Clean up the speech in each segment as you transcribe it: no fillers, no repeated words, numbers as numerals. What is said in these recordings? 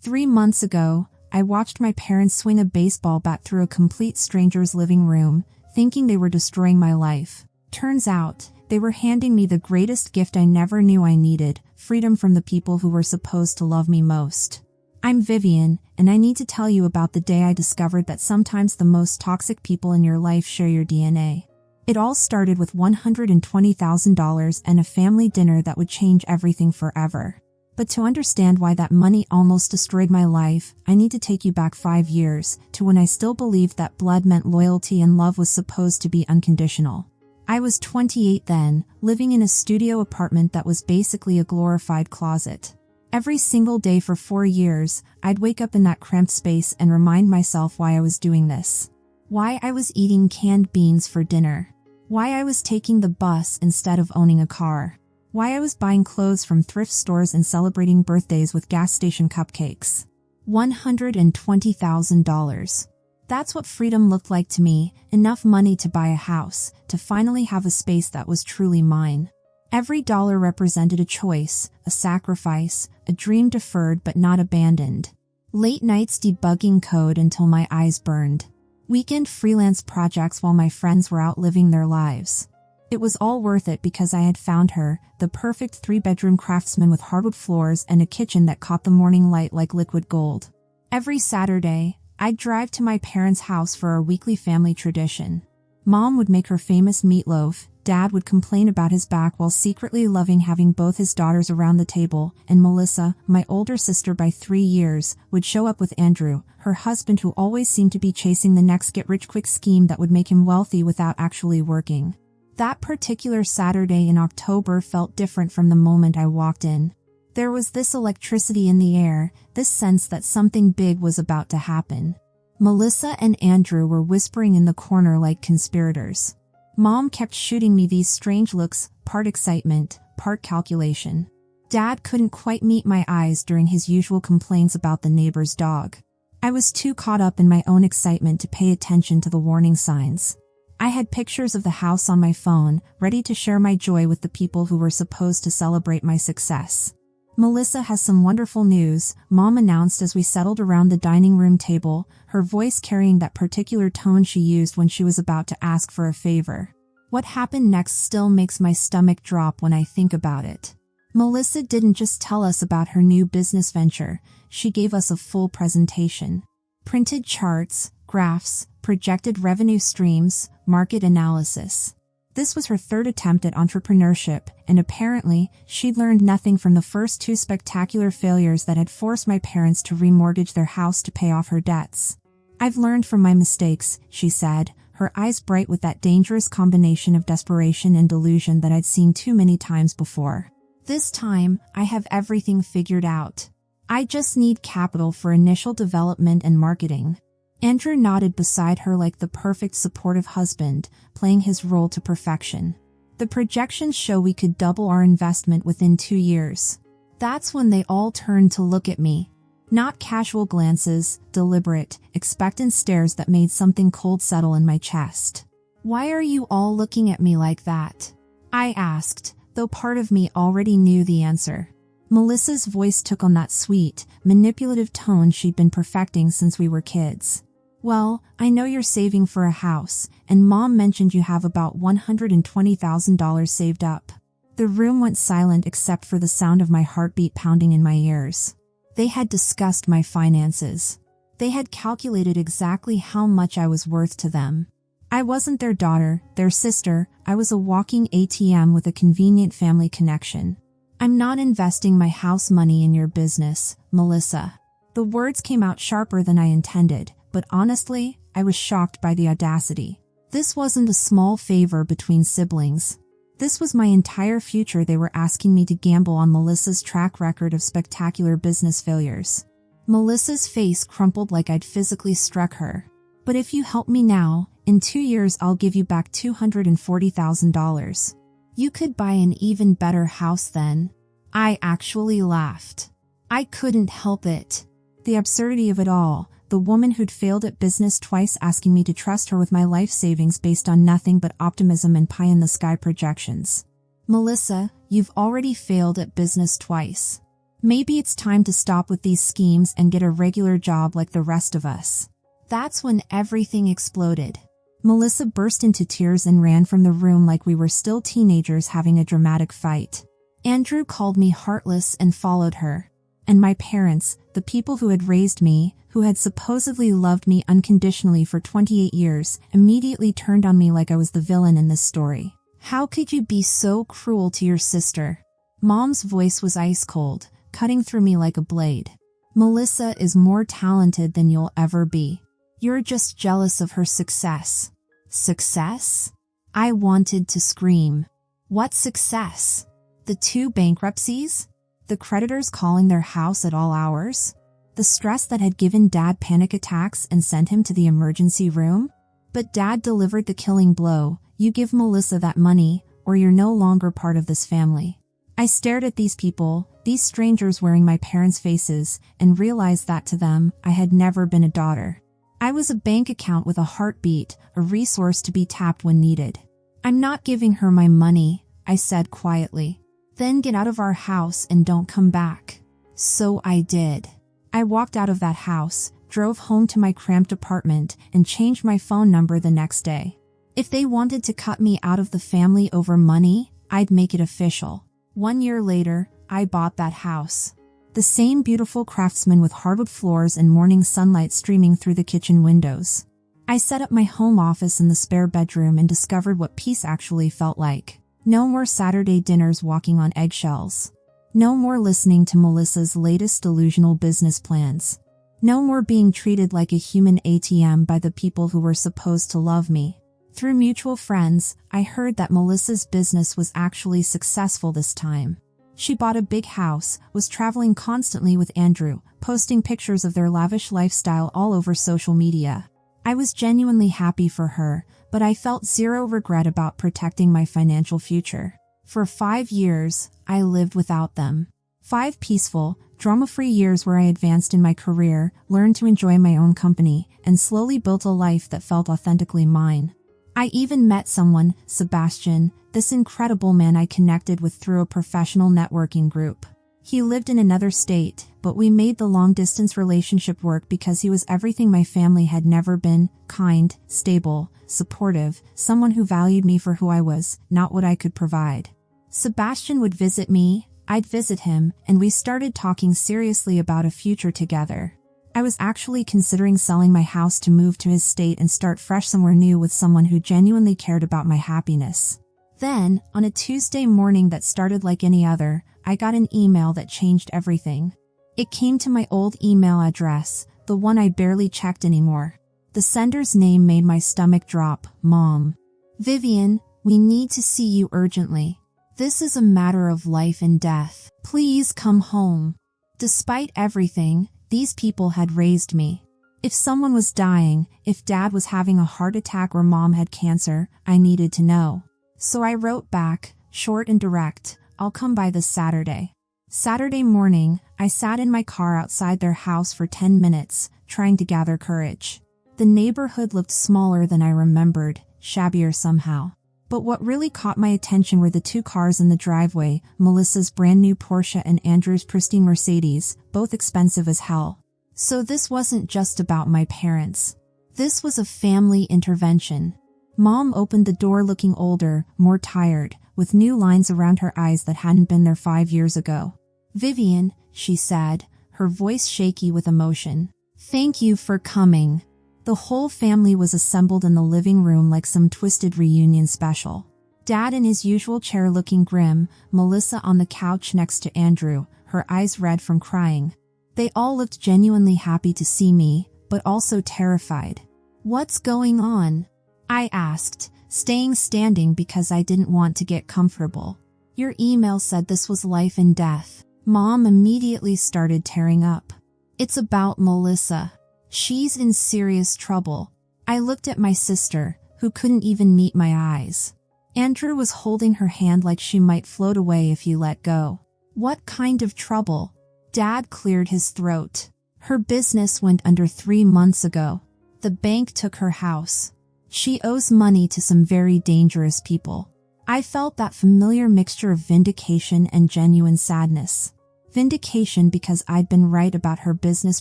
3 months ago, I watched my parents swing a baseball bat through a complete stranger's living room, thinking they were destroying my life. Turns out, they were handing me the greatest gift I never knew I needed: freedom from the people who were supposed to love me most. I'm Vivian, and I need to tell you about the day I discovered that sometimes the most toxic people in your life share your DNA. It all started with $120,000 and a family dinner that would change everything forever. But to understand why that money almost destroyed my life, I need to take you back 5 years, to when I still believed that blood meant loyalty and love was supposed to be unconditional. I was 28 then, living in a studio apartment that was basically a glorified closet. Every single day for 4 years, I'd wake up in that cramped space and remind myself why I was doing this. Why I was eating canned beans for dinner. Why I was taking the bus instead of owning a car. Why I was buying clothes from thrift stores and celebrating birthdays with gas station cupcakes. $120,000. That's what freedom looked like to me: enough money to buy a house, to finally have a space that was truly mine. Every dollar represented a choice, a sacrifice, a dream deferred but not abandoned. Late nights debugging code until my eyes burned. Weekend freelance projects while my friends were out living their lives. It was all worth it because I had found her, the perfect 3-bedroom craftsman with hardwood floors and a kitchen that caught the morning light like liquid gold. Every Saturday, I'd drive to my parents' house for our weekly family tradition. Mom would make her famous meatloaf, Dad would complain about his back while secretly loving having both his daughters around the table, and Melissa, my older sister by 3 years, would show up with Andrew, her husband who always seemed to be chasing the next get-rich-quick scheme that would make him wealthy without actually working. That particular Saturday in October felt different from the moment I walked in. There was this electricity in the air, this sense that something big was about to happen. Melissa and Andrew were whispering in the corner like conspirators. Mom kept shooting me these strange looks, part excitement, part calculation. Dad couldn't quite meet my eyes during his usual complaints about the neighbor's dog. I was too caught up in my own excitement to pay attention to the warning signs. I had pictures of the house on my phone, ready to share my joy with the people who were supposed to celebrate my success. "Melissa has some wonderful news," Mom announced as we settled around the dining room table, her voice carrying that particular tone she used when she was about to ask for a favor. What happened next still makes my stomach drop when I think about it. Melissa didn't just tell us about her new business venture, she gave us a full presentation. Printed charts, graphs, projected revenue streams, market analysis. This was her 3rd attempt at entrepreneurship, and apparently, she'd learned nothing from the first 2 spectacular failures that had forced my parents to remortgage their house to pay off her debts. "I've learned from my mistakes," she said, her eyes bright with that dangerous combination of desperation and delusion that I'd seen too many times before. "This time, I have everything figured out. I just need capital for initial development and marketing." Andrew nodded beside her like the perfect supportive husband, playing his role to perfection. "The projections show we could double our investment within 2 years. That's when they all turned to look at me. Not casual glances, deliberate, expectant stares that made something cold settle in my chest. "Why are you all looking at me like that?" I asked, though part of me already knew the answer. Melissa's voice took on that sweet, manipulative tone she'd been perfecting since we were kids. "Well, I know you're saving for a house, and Mom mentioned you have about $120,000 saved up." The room went silent except for the sound of my heartbeat pounding in my ears. They had discussed my finances. They had calculated exactly how much I was worth to them. I wasn't their daughter, their sister, I was a walking ATM with a convenient family connection. "I'm not investing my house money in your business, Melissa." The words came out sharper than I intended, but honestly, I was shocked by the audacity. This wasn't a small favor between siblings. This was my entire future they were asking me to gamble on Melissa's track record of spectacular business failures. Melissa's face crumpled like I'd physically struck her. "But if you help me now, in 2 years I'll give you back $240,000. You could buy an even better house then." I actually laughed. I couldn't help it. The absurdity of it all. The woman who'd failed at business twice asking me to trust her with my life savings based on nothing but optimism and pie-in-the-sky projections. "Melissa, you've already failed at business twice." Maybe it's time to stop with these schemes and get a regular job like the rest of us. That's when everything exploded. Melissa burst into tears and ran from the room like we were still teenagers having a dramatic fight. Andrew called me heartless and followed her. And my parents, the people who had raised me, who had supposedly loved me unconditionally for 28 years, immediately turned on me like I was the villain in this story. How could you be so cruel to your sister? Mom's voice was ice cold, cutting through me like a blade. Melissa is more talented than you'll ever be. You're just jealous of her success. Success? I wanted to scream. What success? The 2 bankruptcies? The creditors calling their house at all hours? The stress that had given Dad panic attacks and sent him to the emergency room? But Dad delivered the killing blow. You give Melissa that money, or you're no longer part of this family. I stared at these people, these strangers wearing my parents' faces, and realized that to them, I had never been a daughter. I was a bank account with a heartbeat, a resource to be tapped when needed. I'm not giving her my money, I said quietly. Then get out of our house and don't come back. So I did. I walked out of that house, drove home to my cramped apartment, and changed my phone number the next day. If they wanted to cut me out of the family over money, I'd make it official. 1 year later, I bought that house. The same beautiful craftsman with hardwood floors and morning sunlight streaming through the kitchen windows. I set up my home office in the spare bedroom and discovered what peace actually felt like. No more Saturday dinners walking on eggshells. No more listening to Melissa's latest delusional business plans. No more being treated like a human ATM by the people who were supposed to love me. Through mutual friends, I heard that Melissa's business was actually successful this time. She bought a big house, was traveling constantly with Andrew, posting pictures of their lavish lifestyle all over social media. I was genuinely happy for her, but I felt zero regret about protecting my financial future. For 5 years, I lived without them. 5 peaceful, drama-free years where I advanced in my career, learned to enjoy my own company, and slowly built a life that felt authentically mine. I even met someone, Sebastian, this incredible man I connected with through a professional networking group. He lived in another state, but we made the long-distance relationship work because he was everything my family had never been: kind, stable, supportive, someone who valued me for who I was, not what I could provide. Sebastian would visit me, I'd visit him, and we started talking seriously about a future together. I was actually considering selling my house to move to his state and start fresh somewhere new with someone who genuinely cared about my happiness. Then, on a Tuesday morning that started like any other, I got an email that changed everything. It came to my old email address, the one I barely checked anymore. The sender's name made my stomach drop: Mom. Vivian, we need to see you urgently. This is a matter of life and death. Please come home. Despite everything, these people had raised me. If someone was dying, if Dad was having a heart attack or Mom had cancer, I needed to know. So I wrote back, short and direct, I'll come by this Saturday. Saturday morning, I sat in my car outside their house for 10 minutes, trying to gather courage. The neighborhood looked smaller than I remembered, shabbier somehow. But what really caught my attention were the 2 cars in the driveway, Melissa's brand new Porsche and Andrew's pristine Mercedes, both expensive as hell. So this wasn't just about my parents. This was a family intervention. Mom opened the door looking older, more tired, with new lines around her eyes that hadn't been there 5 years ago. Vivian, she said, her voice shaky with emotion. Thank you for coming. The whole family was assembled in the living room like some twisted reunion special. Dad in his usual chair looking grim, Melissa on the couch next to Andrew, her eyes red from crying. They all looked genuinely happy to see me, but also terrified. What's going on? I asked, staying standing because I didn't want to get comfortable. Your email said this was life and death. Mom immediately started tearing up. It's about Melissa. She's in serious trouble. I looked at my sister, who couldn't even meet my eyes. Andrew was holding her hand like she might float away if he let go. What kind of trouble? Dad cleared his throat. Her business went under 3 months ago. The bank took her house. She owes money to some very dangerous people. I felt that familiar mixture of vindication and genuine sadness. Vindication because I'd been right about her business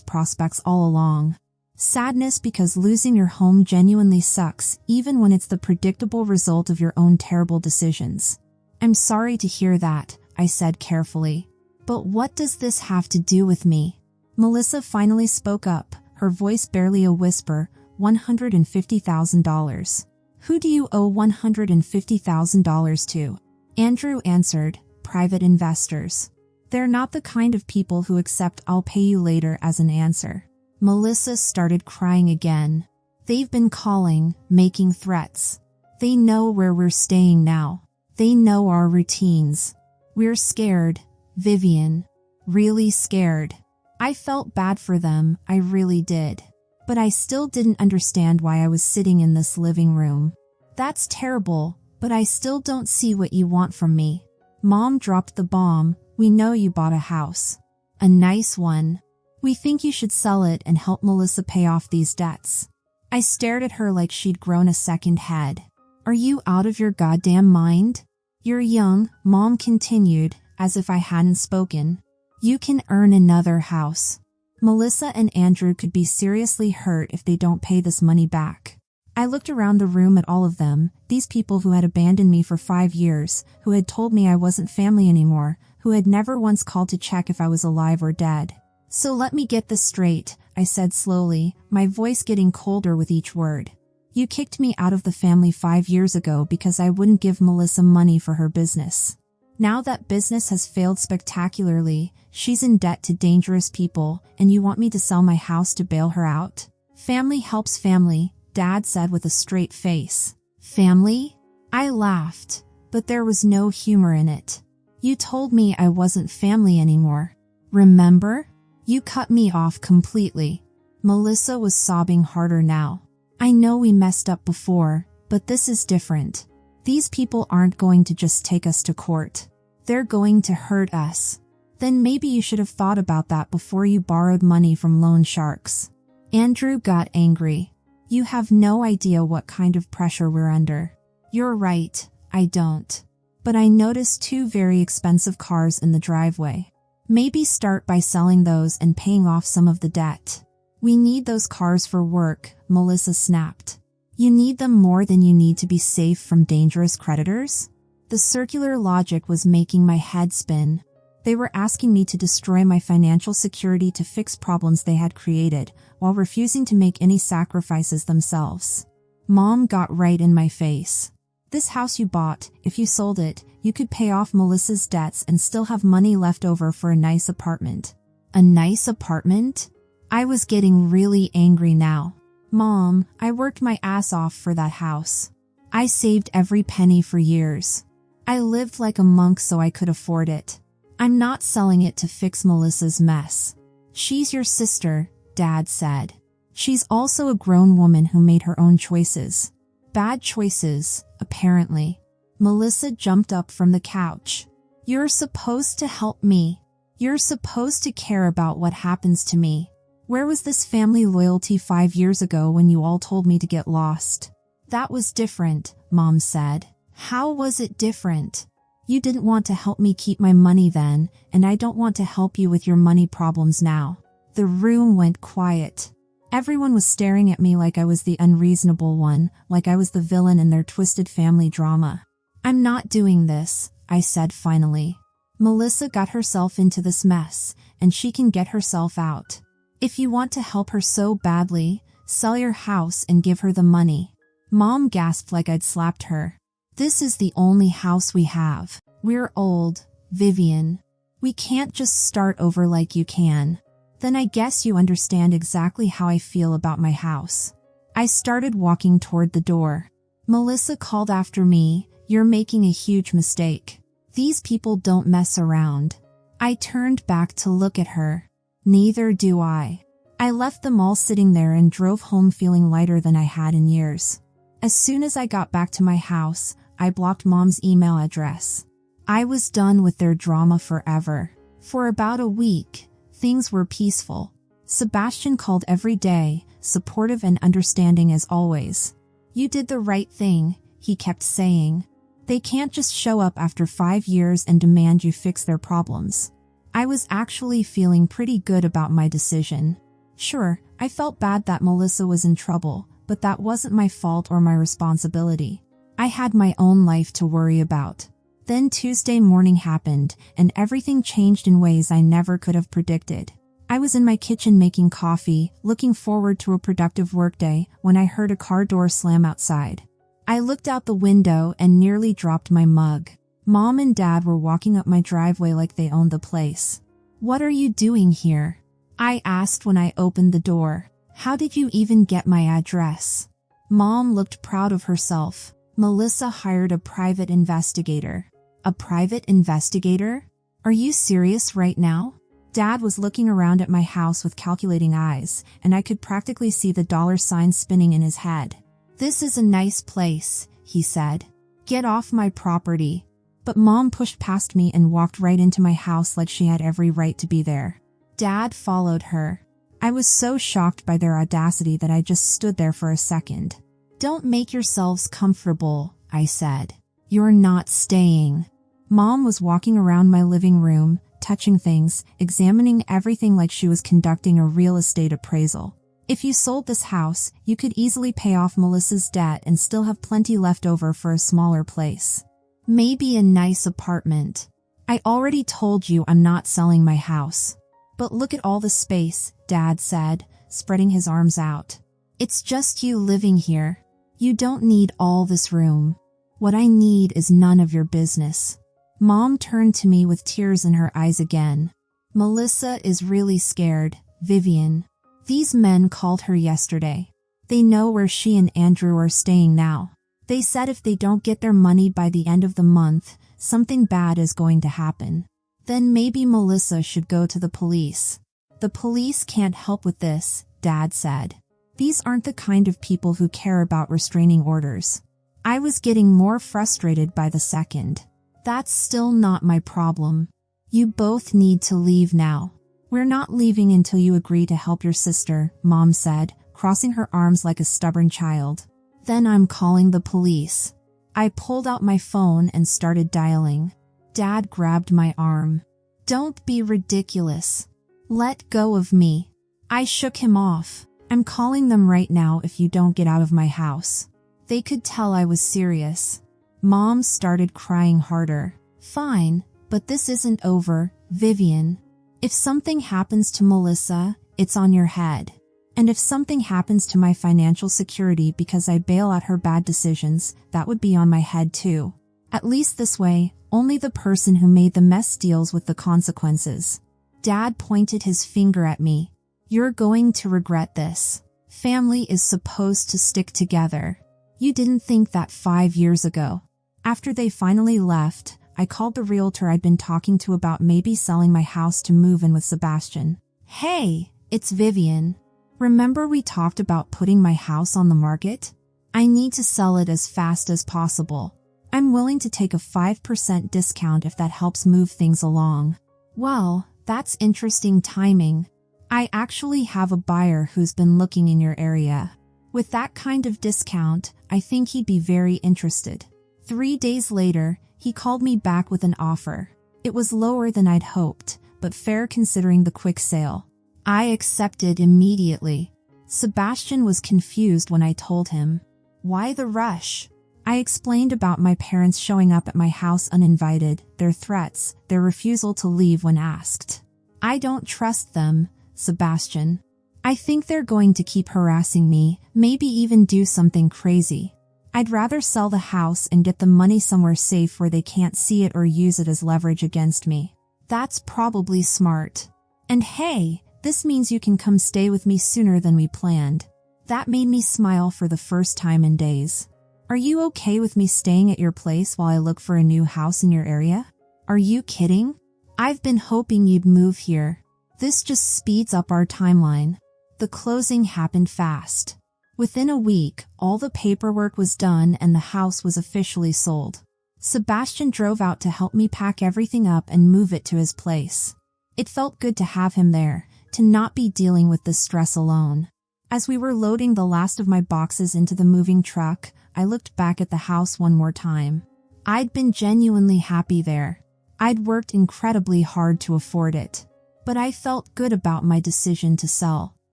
prospects all along. Sadness because losing your home genuinely sucks, even when it's the predictable result of your own terrible decisions. I'm sorry to hear that, I said carefully. But what does this have to do with me? Melissa finally spoke up, her voice barely a whisper. $150,000. Who do you owe $150,000 to? Andrew answered, private investors. They're not the kind of people who accept "I'll pay you later" as an answer. Melissa started crying again. They've been calling, making threats. They know where we're staying now. They know our routines. We're scared, Vivian. Really scared. I felt bad for them, I really did. But I still didn't understand why I was sitting in this living room. That's terrible, but I still don't see what you want from me. Mom dropped the bomb. We know you bought a house. A nice one. We think you should sell it and help Melissa pay off these debts. I stared at her like she'd grown a second head. Are you out of your goddamn mind? You're young, Mom continued, as if I hadn't spoken. You can earn another house. Melissa and Andrew could be seriously hurt if they don't pay this money back. I looked around the room at all of them, these people who had abandoned me for 5 years, who had told me I wasn't family anymore, who had never once called to check if I was alive or dead. So let me get this straight, I said slowly, my voice getting colder with each word. You kicked me out of the family 5 years ago because I wouldn't give Melissa money for her business. Now that business has failed spectacularly, she's in debt to dangerous people, and you want me to sell my house to bail her out? Family helps family, Dad said with a straight face. Family? I laughed, but there was no humor in it. You told me I wasn't family anymore. Remember? You cut me off completely. Melissa was sobbing harder now. I know we messed up before, but this is different. These people aren't going to just take us to court. They're going to hurt us. Then maybe you should have thought about that before you borrowed money from loan sharks. Andrew got angry. You have no idea what kind of pressure we're under. You're right, I don't. But I noticed 2 very expensive cars in the driveway. Maybe start by selling those and paying off some of the debt. We need those cars for work, Melissa snapped. You need them more than you need to be safe from dangerous creditors? The circular logic was making my head spin. They were asking me to destroy my financial security to fix problems they had created, while refusing to make any sacrifices themselves. Mom got right in my face. This house you bought, if you sold it, you could pay off Melissa's debts and still have money left over for a nice apartment. A nice apartment? I was getting really angry now. Mom, I worked my ass off for that house. I saved every penny for years. I lived like a monk so I could afford it. I'm not selling it to fix Melissa's mess. She's your sister, Dad said. She's also a grown woman who made her own choices. Bad choices, apparently. Melissa jumped up from the couch. You're supposed to help me. You're supposed to care about what happens to me. Where was this family loyalty 5 years ago when you all told me to get lost? That was different, Mom said. How was it different? You didn't want to help me keep my money then, and I don't want to help you with your money problems now. The room went quiet. Everyone was staring at me like I was the unreasonable one, like I was the villain in their twisted family drama. I'm not doing this, I said finally. Melissa got herself into this mess, and she can get herself out. If you want to help her so badly, sell your house and give her the money. Mom gasped like I'd slapped her. This is the only house we have. We're old, Vivian. We can't just start over like you can. Then I guess you understand exactly how I feel about my house. I started walking toward the door. Melissa called after me, you're making a huge mistake. These people don't mess around. I turned back to look at her. Neither do I. I left them all sitting there and drove home feeling lighter than I had in years. As soon as I got back to my house, I blocked Mom's email address. I was done with their drama forever. For about a week, things were peaceful. Sebastian called every day, supportive and understanding as always. You did the right thing, he kept saying. They can't just show up after 5 years and demand you fix their problems. I was actually feeling pretty good about my decision. Sure, I felt bad that Melissa was in trouble, but that wasn't my fault or my responsibility. I had my own life to worry about. Then Tuesday morning happened, and everything changed in ways I never could have predicted. I was in my kitchen making coffee, looking forward to a productive workday, when I heard a car door slam outside. I looked out the window and nearly dropped my mug. Mom and Dad were walking up my driveway like they owned the place. "What are you doing here?" I asked when I opened the door. "How did you even get my address?" Mom looked proud of herself. "Melissa hired a private investigator." "A private investigator? Are you serious right now?" Dad was looking around at my house with calculating eyes, and I could practically see the dollar sign spinning in his head. "This is a nice place," he said. "Get off my property." But Mom pushed past me and walked right into my house like she had every right to be there. Dad followed her. I was so shocked by their audacity that I just stood there for a second. "Don't make yourselves comfortable," I said. "You're not staying." Mom was walking around my living room, touching things, examining everything like she was conducting a real estate appraisal. "If you sold this house, you could easily pay off Melissa's debt and still have plenty left over for a smaller place. Maybe a nice apartment. I already told you I'm not selling my house." "But look at all the space," Dad said, spreading his arms out. "It's just you living here. You don't need all this room. What I need is none of your business." Mom turned to me with tears in her eyes again. "Melissa is really scared, Vivian. These men called her yesterday. They know where she and Andrew are staying now. They said if they don't get their money by the end of the month, something bad is going to happen. Then maybe Melissa should go to the police." "The police can't help with this," Dad said. "These aren't the kind of people who care about restraining orders." I was getting more frustrated by the second. "That's still not my problem. You both need to leave now." "We're not leaving until you agree to help your sister," Mom said, crossing her arms like a stubborn child. "Then I'm calling the police." I pulled out my phone and started dialing. Dad grabbed my arm. "Don't be ridiculous. Let go of me." I shook him off. "I'm calling them right now if you don't get out of my house." They could tell I was serious. Mom started crying harder. "Fine, but this isn't over, Vivian. If something happens to Melissa, it's on your head. And if something happens to my financial security because I bail out her bad decisions, that would be on my head too. At least this way, only the person who made the mess deals with the consequences." Dad pointed his finger at me. "You're going to regret this. Family is supposed to stick together. You didn't think that 5 years ago." After they finally left, I called the realtor I'd been talking to about maybe selling my house to move in with Sebastian. "Hey, it's Vivian. Remember we talked about putting my house on the market? I need to sell it as fast as possible. I'm willing to take a 5% discount if that helps move things along." "Well, that's interesting timing. I actually have a buyer who's been looking in your area. With that kind of discount, I think he'd be very interested." 3 days later, he called me back with an offer. It was lower than I'd hoped, but fair considering the quick sale. I accepted immediately. Sebastian was confused when I told him. "Why the rush?" I explained about my parents showing up at my house uninvited, their threats, their refusal to leave when asked. "I don't trust them, Sebastian. I think they're going to keep harassing me, maybe even do something crazy. I'd rather sell the house and get the money somewhere safe where they can't see it or use it as leverage against me." "That's probably smart. And hey, this means you can come stay with me sooner than we planned." That made me smile for the first time in days. "Are you okay with me staying at your place while I look for a new house in your area?" "Are you kidding? I've been hoping you'd move here. This just speeds up our timeline." The closing happened fast. Within a week, all the paperwork was done and the house was officially sold. Sebastian drove out to help me pack everything up and move it to his place. It felt good to have him there, to not be dealing with this stress alone. As we were loading the last of my boxes into the moving truck, I looked back at the house one more time. I'd been genuinely happy there. I'd worked incredibly hard to afford it. But I felt good about my decision to sell.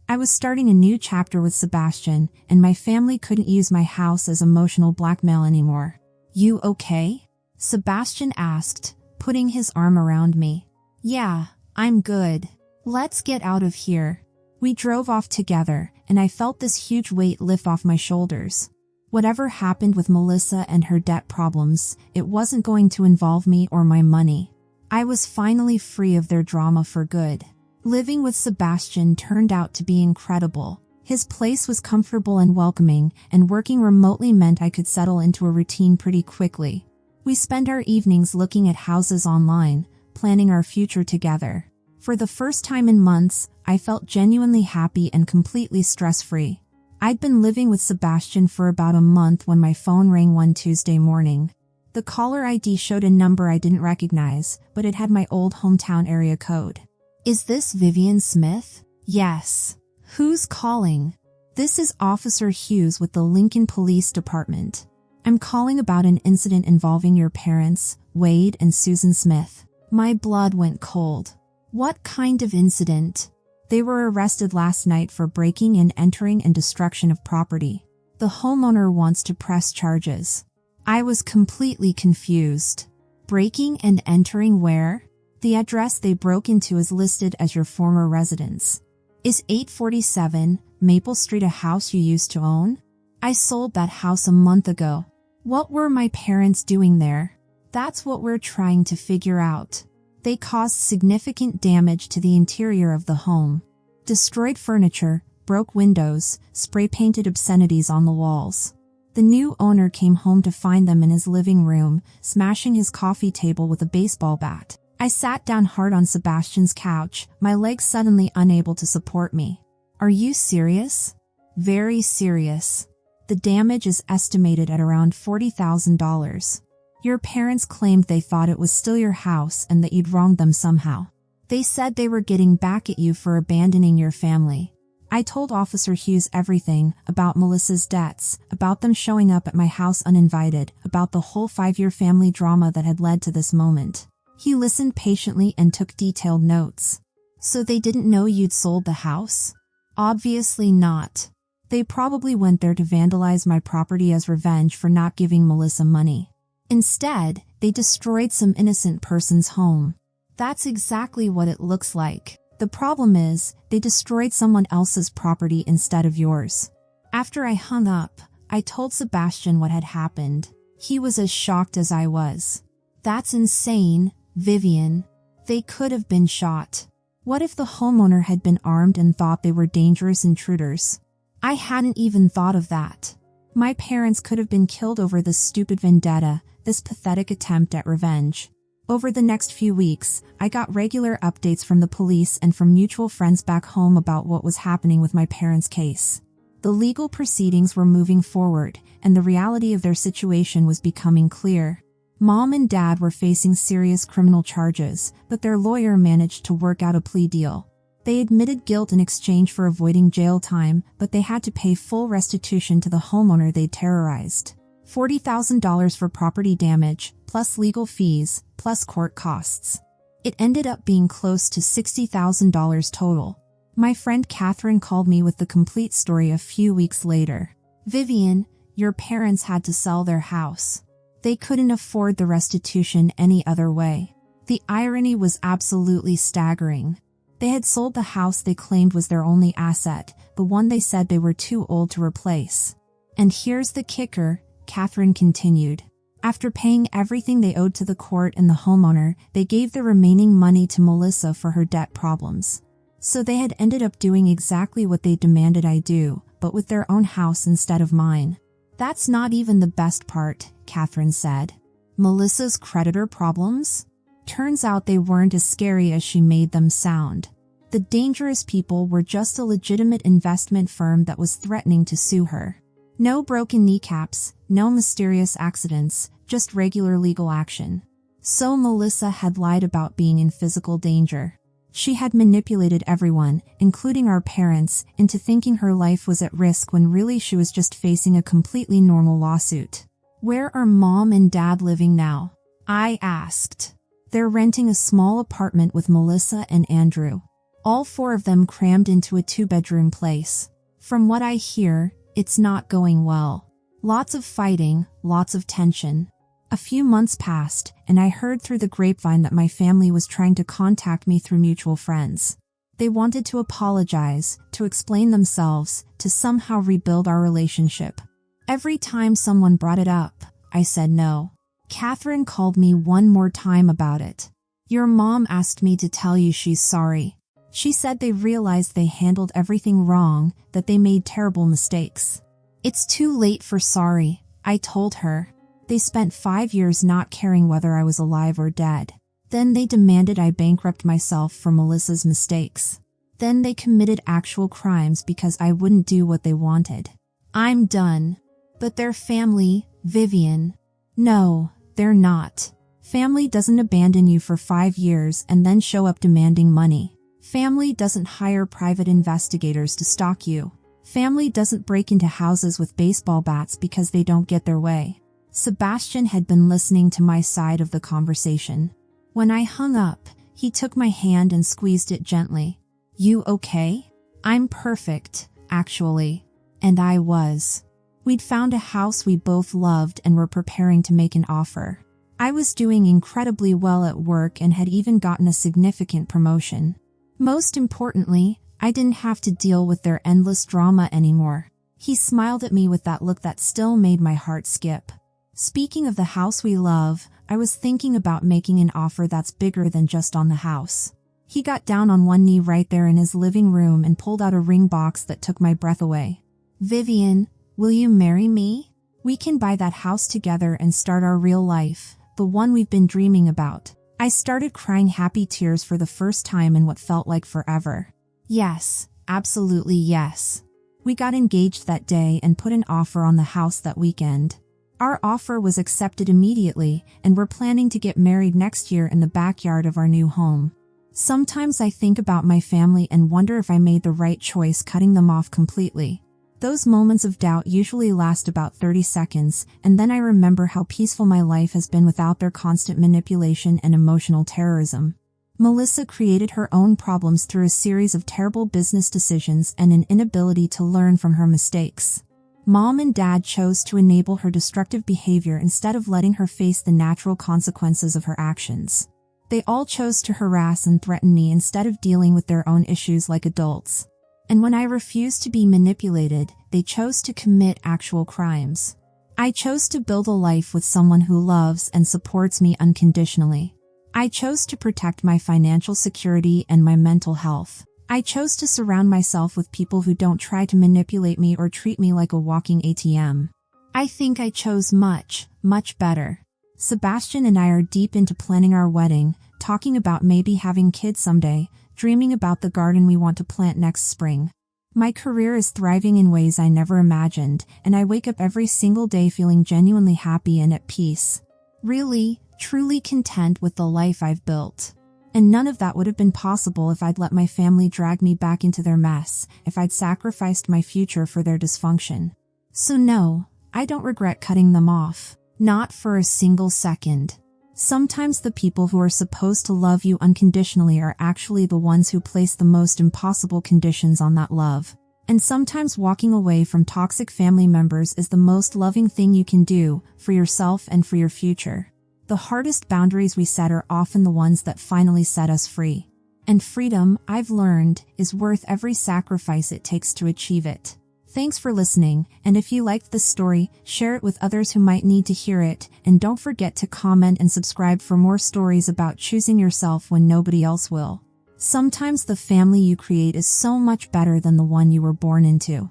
I was starting a new chapter with Sebastian, and my family couldn't use my house as emotional blackmail anymore. "You okay?" Sebastian asked, putting his arm around me. "Yeah, I'm good. Let's get out of here." We drove off together, and I felt this huge weight lift off my shoulders. Whatever happened with Melissa and her debt problems, it wasn't going to involve me or my money. I was finally free of their drama for good. Living with Sebastian turned out to be incredible. His place was comfortable and welcoming, and working remotely meant I could settle into a routine pretty quickly. We spent our evenings looking at houses online, planning our future together. For the first time in months, I felt genuinely happy and completely stress-free. I'd been living with Sebastian for about a month when my phone rang one Tuesday morning. The caller ID showed a number I didn't recognize, but it had my old hometown area code. "Is this Vivian Smith?" "Yes." "Who's calling?" "This is Officer Hughes with the Lincoln Police Department. I'm calling about an incident involving your parents, Wade and Susan Smith." My blood went cold. What kind of incident? They were arrested last night for breaking and entering and destruction of property. The homeowner wants to press charges. I was completely confused. Breaking and entering where? The address they broke into is listed as your former residence. Is 847 Maple Street a house you used to own? I sold that house a month ago. What were my parents doing there? That's what we're trying to figure out. They caused significant damage to the interior of the home. Destroyed furniture, broke windows, spray-painted obscenities on the walls. The new owner came home to find them in his living room, smashing his coffee table with a baseball bat. I sat down hard on Sebastian's couch, my legs suddenly unable to support me. "Are you serious?" "Very serious. The damage is estimated at around $40,000. Your parents claimed they thought it was still your house and that you'd wronged them somehow. They said they were getting back at you for abandoning your family." I told Officer Hughes everything, about Melissa's debts, about them showing up at my house uninvited, about the whole 5-year family drama that had led to this moment. He listened patiently and took detailed notes. "So they didn't know you'd sold the house?" "Obviously not. They probably went there to vandalize my property as revenge for not giving Melissa money. Instead, they destroyed some innocent person's home." "That's exactly what it looks like. The problem is, they destroyed someone else's property instead of yours." After I hung up, I told Sebastian what had happened. He was as shocked as I was. "That's insane, Vivian. They could have been shot. What if the homeowner had been armed and thought they were dangerous intruders?" I hadn't even thought of that. My parents could have been killed over this stupid vendetta, this pathetic attempt at revenge. Over the next few weeks, I got regular updates from the police and from mutual friends back home about what was happening with my parents' case. The legal proceedings were moving forward, and the reality of their situation was becoming clear. Mom and Dad were facing serious criminal charges, but their lawyer managed to work out a plea deal. They admitted guilt in exchange for avoiding jail time, but they had to pay full restitution to the homeowner they'd terrorized. $40,000 for property damage, plus legal fees, plus court costs. It ended up being close to $60,000 total. My friend Catherine called me with the complete story a few weeks later. "Vivian, your parents had to sell their house. They couldn't afford the restitution any other way." The irony was absolutely staggering. They had sold the house they claimed was their only asset, the one they said they were too old to replace. "And here's the kicker," Catherine continued. "After paying everything they owed to the court and the homeowner, they gave the remaining money to Melissa for her debt problems. So they had ended up doing exactly what they demanded I do, but with their own house instead of mine." "That's not even the best part," Catherine said. "Melissa's creditor problems? Turns out they weren't as scary as she made them sound. The dangerous people were just a legitimate investment firm that was threatening to sue her. No broken kneecaps, no mysterious accidents, just regular legal action. So Melissa had lied about being in physical danger. She had manipulated everyone, including our parents, into thinking her life was at risk when really she was just facing a completely normal lawsuit." "Where are Mom and Dad living now?" I asked. They're renting a small apartment with Melissa and Andrew. All four of them crammed into a 2-bedroom place. From what I hear, it's not going well. Lots of fighting, lots of tension. A few months passed, and I heard through the grapevine that my family was trying to contact me through mutual friends. They wanted to apologize, to explain themselves, to somehow rebuild our relationship. Every time someone brought it up, I said no. Catherine called me one more time about it. Your mom asked me to tell you she's sorry. She said they realized they handled everything wrong, that they made terrible mistakes. It's too late for sorry, I told her. They spent 5 years not caring whether I was alive or dead. Then they demanded I bankrupt myself for Melissa's mistakes. Then they committed actual crimes because I wouldn't do what they wanted. I'm done. But their family, Vivian. No, they're not. Family doesn't abandon you for 5 years and then show up demanding money. Family doesn't hire private investigators to stalk you. Family doesn't break into houses with baseball bats because they don't get their way. Sebastian had been listening to my side of the conversation. When I hung up, he took my hand and squeezed it gently. You okay? I'm perfect, actually. And I was. We'd found a house we both loved and were preparing to make an offer. I was doing incredibly well at work and had even gotten a significant promotion. Most importantly, I didn't have to deal with their endless drama anymore. He smiled at me with that look that still made my heart skip. Speaking of the house we love, I was thinking about making an offer that's bigger than just on the house. He got down on one knee right there in his living room and pulled out a ring box that took my breath away. Vivian, will you marry me? We can buy that house together and start our real life, the one we've been dreaming about. I started crying happy tears for the first time in what felt like forever. Yes, absolutely yes. We got engaged that day and put an offer on the house that weekend. Our offer was accepted immediately, and we're planning to get married next year in the backyard of our new home. Sometimes I think about my family and wonder if I made the right choice cutting them off completely. Those moments of doubt usually last about 30 seconds, and then I remember how peaceful my life has been without their constant manipulation and emotional terrorism. Melissa created her own problems through a series of terrible business decisions and an inability to learn from her mistakes. Mom and Dad chose to enable her destructive behavior instead of letting her face the natural consequences of her actions. They all chose to harass and threaten me instead of dealing with their own issues like adults. And when I refused to be manipulated, they chose to commit actual crimes. I chose to build a life with someone who loves and supports me unconditionally. I chose to protect my financial security and my mental health. I chose to surround myself with people who don't try to manipulate me or treat me like a walking ATM. I think I chose much, much better. Sebastian and I are deep into planning our wedding, talking about maybe having kids someday, dreaming about the garden we want to plant next spring. My career is thriving in ways I never imagined, and I wake up every single day feeling genuinely happy and at peace. Really, truly content with the life I've built. And none of that would have been possible if I'd let my family drag me back into their mess, if I'd sacrificed my future for their dysfunction. So no, I don't regret cutting them off. Not for a single second. Sometimes the people who are supposed to love you unconditionally are actually the ones who place the most impossible conditions on that love. And sometimes walking away from toxic family members is the most loving thing you can do, for yourself and for your future. The hardest boundaries we set are often the ones that finally set us free. And freedom, I've learned, is worth every sacrifice it takes to achieve it. Thanks for listening, and if you liked this story, share it with others who might need to hear it, and don't forget to comment and subscribe for more stories about choosing yourself when nobody else will. Sometimes the family you create is so much better than the one you were born into.